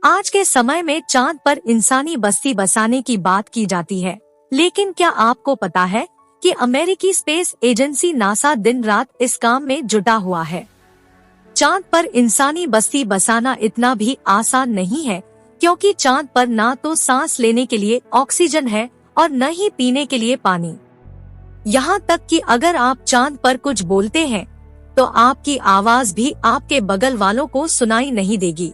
आज के समय में चांद पर इंसानी बस्ती बसाने की बात की जाती है, लेकिन क्या आपको पता है कि अमेरिकी स्पेस एजेंसी नासा दिन रात इस काम में जुटा हुआ है। चांद पर इंसानी बस्ती बसाना इतना भी आसान नहीं है, क्योंकि चांद पर ना तो सांस लेने के लिए ऑक्सीजन है और न ही पीने के लिए पानी। यहाँ तक कि अगर आप चांद पर कुछ बोलते हैं तो आपकी आवाज भी आपके बगल वालों को सुनाई नहीं देगी।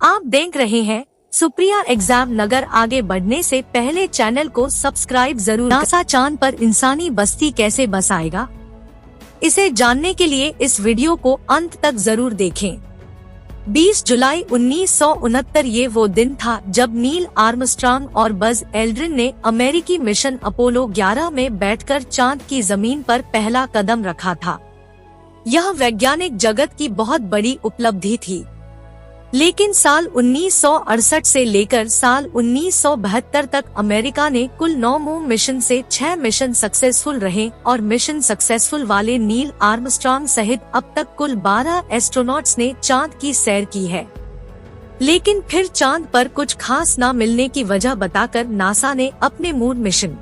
आप देख रहे हैं सुप्रिया एग्जाम नगर। आगे बढ़ने से पहले चैनल को सब्सक्राइब जरूर। नासा चांद पर इंसानी बस्ती कैसे बसाएगा, इसे जानने के लिए इस वीडियो को अंत तक जरूर देखें। 20 जुलाई 1969 ये वो दिन था जब नील आर्मस्ट्रांग और बज एल्ड्रिन ने अमेरिकी मिशन अपोलो 11 में बैठकर चांद की जमीन पर पहला कदम रखा था। यह वैज्ञानिक जगत की बहुत बड़ी उपलब्धि थी, लेकिन साल 1968 से लेकर साल 1972 तक अमेरिका ने कुल 9 मून मिशन से 6 मिशन सक्सेसफुल रहे और मिशन सक्सेसफुल वाले नील आर्मस्ट्रांग सहित अब तक कुल 12 एस्ट्रोनॉट्स ने चांद की सैर की है। लेकिन फिर चांद पर कुछ खास न मिलने की वजह बताकर नासा ने अपने मून मिशन,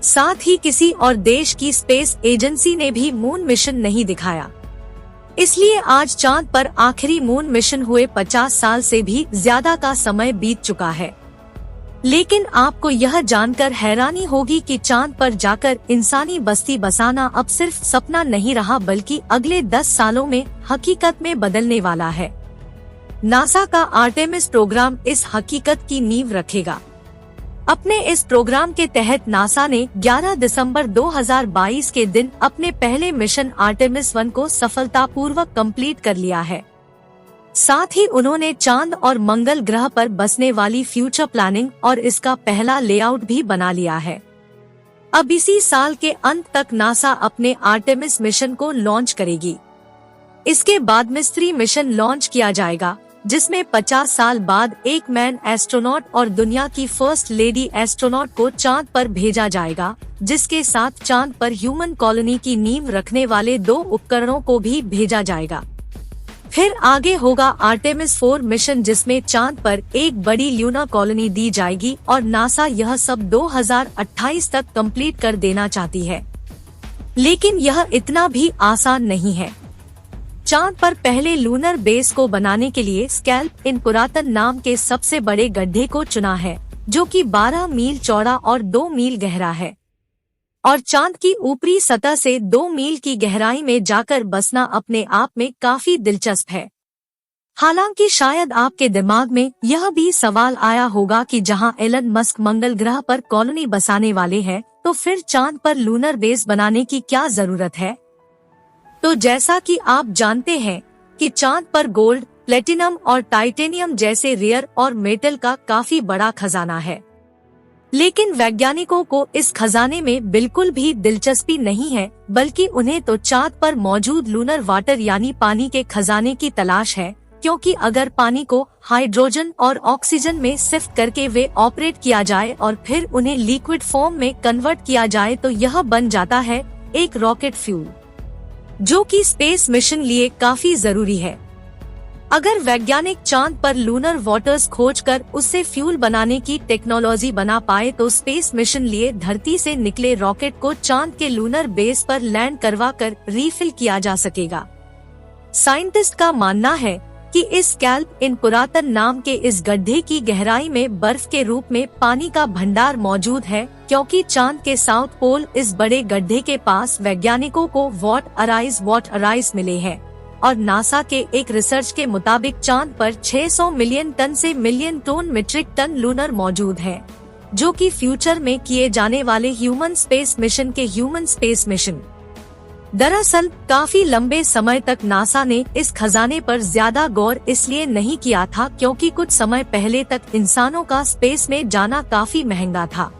साथ ही किसी और देश की स्पेस एजेंसी ने भी मून मिशन नहीं दिखाया। इसलिए आज चांद पर आखिरी मून मिशन हुए 50 साल से भी ज्यादा का समय बीत चुका है। लेकिन आपको यह जानकर हैरानी होगी कि चांद पर जाकर इंसानी बस्ती बसाना अब सिर्फ सपना नहीं रहा, बल्कि अगले 10 सालों में हकीकत में बदलने वाला है। नासा का आर्टेमिस प्रोग्राम इस हकीकत की नींव रखेगा। अपने इस प्रोग्राम के तहत नासा ने 11 दिसंबर 2022 के दिन अपने पहले मिशन आर्टेमिस 1 को सफलतापूर्वक कंप्लीट कर लिया है। साथ ही उन्होंने चांद और मंगल ग्रह पर बसने वाली फ्यूचर प्लानिंग और इसका पहला लेआउट भी बना लिया है। अब इसी साल के अंत तक नासा अपने आर्टेमिस मिशन को लॉन्च करेगी। इसके बाद मिस्ट्री मिशन लॉन्च किया जाएगा, जिसमें 50 साल बाद एक मैन एस्ट्रोनॉट और दुनिया की फर्स्ट लेडी एस्ट्रोनॉट को चांद पर भेजा जाएगा, जिसके साथ चांद पर ह्यूमन कॉलोनी की नींव रखने वाले 2 उपकरणों को भी भेजा जाएगा। फिर आगे होगा आर्टेमिस 4 मिशन, जिसमें चांद पर एक बड़ी ल्यूनर कॉलोनी दी जाएगी और नासा यह सब 2028 तक कंप्लीट कर देना चाहती है। लेकिन यह इतना भी आसान नहीं है। चांद पर पहले लूनर बेस को बनाने के लिए स्कैल्प इन पुरातन नाम के सबसे बड़े गड्ढे को चुना है, जो कि 12 मील चौड़ा और 2 मील गहरा है और चांद की ऊपरी सतह से 2 मील की गहराई में जाकर बसना अपने आप में काफी दिलचस्प है। हालांकि शायद आपके दिमाग में यह भी सवाल आया होगा कि जहां एलन मस्क मंगल ग्रह पर कॉलोनी बसाने वाले हैं, तो फिर चांद पर लूनर बेस बनाने की क्या जरूरत है। तो जैसा कि आप जानते हैं कि चांद पर गोल्ड, प्लेटिनम और टाइटेनियम जैसे रेयर और मेटल का काफी बड़ा खजाना है। लेकिन वैज्ञानिकों को इस खजाने में बिल्कुल भी दिलचस्पी नहीं है, बल्कि उन्हें तो चांद पर मौजूद लूनर वाटर यानी पानी के खजाने की तलाश है, क्योंकि अगर पानी को हाइड्रोजन और ऑक्सीजन में शिफ्ट करके वे ऑपरेट किया जाए और फिर उन्हें लिक्विड फॉर्म में कन्वर्ट किया जाए तो यह बन जाता है एक रॉकेट फ्यूल, जो कि स्पेस मिशन लिए काफी जरूरी है। अगर वैज्ञानिक चांद पर लूनर वाटर्स खोजकर उससे फ्यूल बनाने की टेक्नोलॉजी बना पाए तो स्पेस मिशन लिए धरती से निकले रॉकेट को चांद के लूनर बेस पर लैंड करवाकर रीफिल किया जा सकेगा। साइंटिस्ट का मानना है कि इस स्कैल्प इन पुरातन नाम के इस गड्ढे की गहराई में बर्फ के रूप में पानी का भंडार मौजूद है, क्योंकि चांद के साउथ पोल इस बड़े गड्ढे के पास वैज्ञानिकों को वाट अराइज मिले हैं और नासा के एक रिसर्च के मुताबिक चांद पर 600 मिलियन टन से million tonne metric tonne lunar मौजूद है, जो कि फ्यूचर में किए जाने वाले ह्यूमन स्पेस मिशन के ह्यूमन स्पेस मिशन। दरअसल काफी लंबे समय तक नासा ने इस खजाने पर ज्यादा गौर इसलिए नहीं किया था क्योंकि कुछ समय पहले तक इंसानों का स्पेस में जाना काफी महंगा था।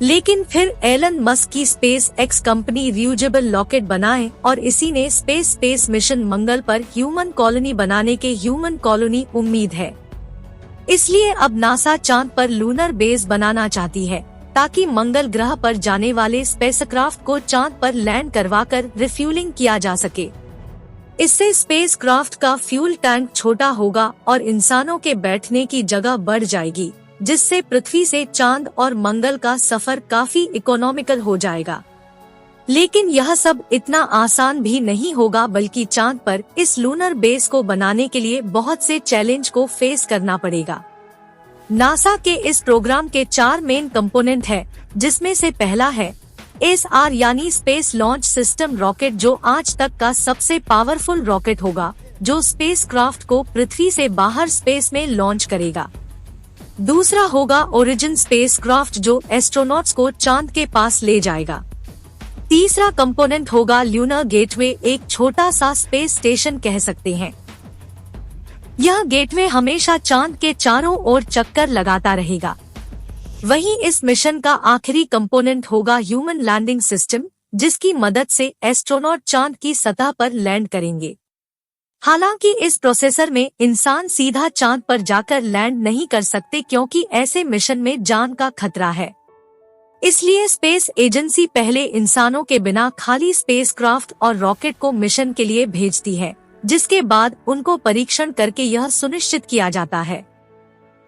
लेकिन फिर एलन मस्क की space x company reusable rocket बनाए और इसी ने स्पेस मिशन मंगल पर ह्यूमन कॉलोनी बनाने के ह्यूमन कॉलोनी उम्मीद है। इसलिए अब नासा चांद पर लूनर बेस बनाना चाहती है, ताकि मंगल ग्रह पर जाने वाले स्पेसक्राफ्ट को चांद पर लैंड करवाकर रिफ्यूलिंग किया जा सके। इससे स्पेसक्राफ्ट का फ्यूल टैंक छोटा होगा और इंसानों के बैठने की जगह बढ़ जाएगी, जिससे पृथ्वी से चांद और मंगल का सफर काफी इकोनॉमिकल हो जाएगा। लेकिन यह सब इतना आसान भी नहीं होगा, बल्कि चांद पर इस लूनर बेस को बनाने के लिए बहुत से चैलेंज को फेस करना पड़ेगा। नासा के इस प्रोग्राम के 4 मेन कंपोनेंट है, जिसमें से पहला है SR यानी स्पेस लॉन्च सिस्टम रॉकेट, जो आज तक का सबसे पावरफुल रॉकेट होगा, जो स्पेसक्राफ्ट को पृथ्वी से बाहर स्पेस में लॉन्च करेगा। दूसरा होगा ओरिजिन स्पेसक्राफ्ट, जो एस्ट्रोनॉट्स को चांद के पास ले जाएगा। तीसरा कंपोनेंट होगा ल्यूनर गेटवे, एक छोटा सा स्पेस स्टेशन कह सकते हैं। यह गेटवे हमेशा चांद के चारों ओर चक्कर लगाता रहेगा। वहीं इस मिशन का आखिरी कंपोनेंट होगा ह्यूमन लैंडिंग सिस्टम, जिसकी मदद से एस्ट्रोनॉट चांद की सतह पर लैंड करेंगे। हालांकि इस प्रोसेसर में इंसान सीधा चांद पर जाकर लैंड नहीं कर सकते, क्योंकि ऐसे मिशन में जान का खतरा है। इसलिए स्पेस एजेंसी पहले इंसानों के बिना खाली स्पेसक्राफ्ट और रॉकेट को मिशन के लिए भेजती है, जिसके बाद उनको परीक्षण करके यह सुनिश्चित किया जाता है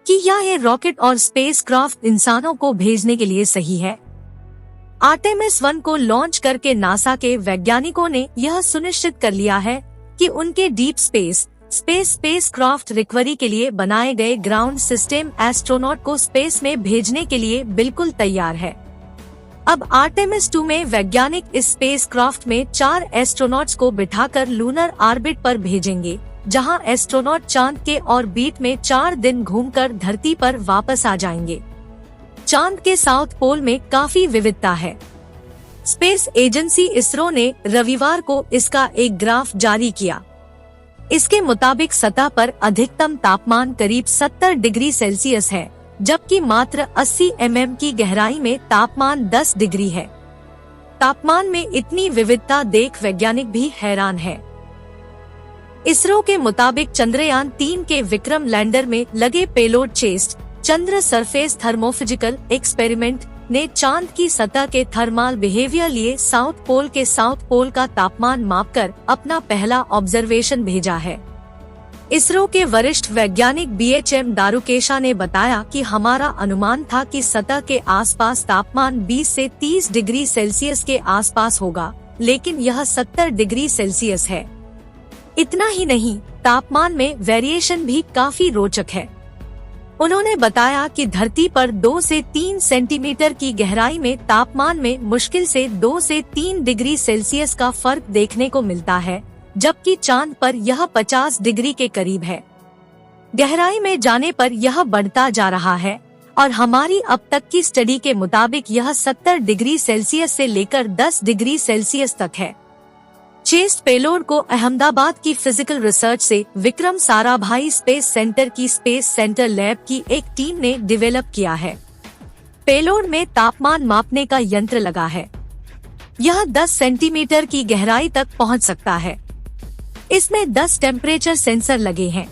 कि यह रॉकेट और स्पेसक्राफ्ट इंसानों को भेजने के लिए सही है। आर्टेमिस 1 को लॉन्च करके नासा के वैज्ञानिकों ने यह सुनिश्चित कर लिया है कि उनके डीप स्पेसक्राफ्ट रिकवरी के लिए बनाए गए ग्राउंड सिस्टम एस्ट्रोनॉट को स्पेस में भेजने के लिए बिल्कुल तैयार है। अब आर्टेमिस 2 में वैज्ञानिक इस स्पेसक्राफ्ट में 4 एस्ट्रोनॉट्स को बिठाकर लूनर ऑर्बिट पर भेजेंगे, जहां एस्ट्रोनॉट चांद के ऑर्बिट में 4 दिन घूमकर धरती पर वापस आ जाएंगे। चांद के साउथ पोल में काफी विविधता है। स्पेस एजेंसी इसरो ने रविवार को इसका एक ग्राफ जारी किया। इसके मुताबिक सतह पर अधिकतम तापमान करीब 70 डिग्री सेल्सियस है, जबकि मात्र 80 mm की गहराई में तापमान 10 डिग्री है। तापमान में इतनी विविधता देख वैज्ञानिक भी हैरान है। इसरो के मुताबिक चंद्रयान 3 के विक्रम लैंडर में लगे पेलोड चेस्ट चंद्र सरफेस थर्मोफिजिकल एक्सपेरिमेंट ने चांद की सतह के थर्मल बिहेवियर लिए साउथ पोल का तापमान मापकर अपना पहला ऑब्जर्वेशन भेजा है। इसरो के वरिष्ठ वैज्ञानिक BHM दारुकेशा ने बताया कि हमारा अनुमान था कि सतह के आसपास तापमान 20 से 30 डिग्री सेल्सियस के आसपास होगा, लेकिन यह 70 डिग्री सेल्सियस है। इतना ही नहीं, तापमान में वेरिएशन भी काफी रोचक है। उन्होंने बताया कि धरती पर 2 से 3 सेंटीमीटर की गहराई में तापमान में मुश्किल से 2 से 3 डिग्री सेल्सियस का फर्क देखने को मिलता है, जबकि चांद पर यह 50 डिग्री के करीब है। गहराई में जाने पर यह बढ़ता जा रहा है और हमारी अब तक की स्टडी के मुताबिक यह 70 डिग्री सेल्सियस से लेकर 10 डिग्री सेल्सियस तक है। चेस्ट पेलोड को अहमदाबाद की फिजिकल रिसर्च से विक्रम साराभाई स्पेस सेंटर की स्पेस सेंटर लैब की एक टीम ने डेवलप किया है। पेलोड में तापमान मापने का यंत्र लगा है। यह 10 सेंटीमीटर की गहराई तक पहुंच सकता है। इसमें 10 टेम्परेचर सेंसर लगे हैं,